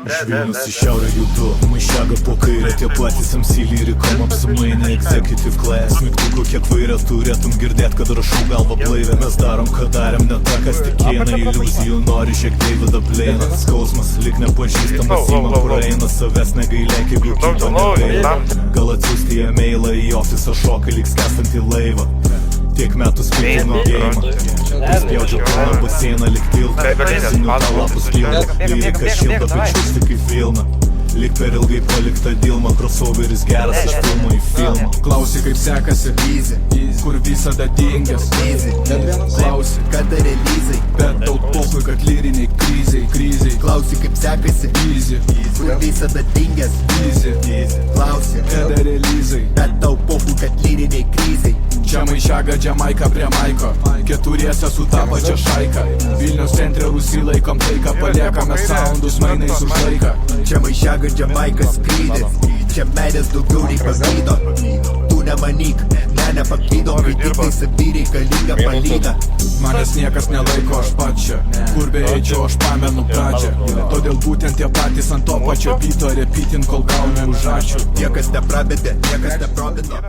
Iš Vilnius į šiaurę judu, maišega po kairę, tie patys MC lyrikom apsimainę executive class. Mygtukų kiek vairę turėtum girdėt, kad rašau galvą blaivę. Mes darom, ką darėm, ne tą, kas tikėna. Iliuzijų nori šiek Davidą Bleiną. Skausmas lik nepažįstamas, įman praeina. Savęs negailėk, jeigu kito negaila. Gal atsiųsti į mailą į ofisą šoką, lyg skęstant į laivą. Tiek metų spėtino geimą. Spjaudžiu planą baseiną, lyg tiltą. Siniu tą lapus pilną. Lyrika šilta, bičius tik kaip Vilna. Lyg per ilgai palikta Dilma. Crossoveris geras iš filmo į filmą. Klausi kaip sekasi, easy, kur visada dingęs, easy. Klausi, kada relizai, bet daug pokui, kad lyriniai krizai. Klausi kaip sekasi, Easy, kur visada dingęs, easy. klausi, Kada relizai, bet daug pokui, kad lyriniai krizai. čia maišega Džemaika prie Maiko, keturiese su ta pačia šaika. Vilniaus centre Rusy laikom taiką, paliekame soundus mainais už laiką. Čia maišega Džemaikas skrydis, čia medės daugiau nei pavydo. Tu nemanyk, nepaklydo, kai tik tai savy reikalinga palyda. Manęs niekas nelaiko, aš pačia, kur beeičiau aš pamenu pradžią. Todėl būtent tie patys ant to pačio byto repitin, kol gauni už ačiū. Niekas neprabėdė, niekas neprobino.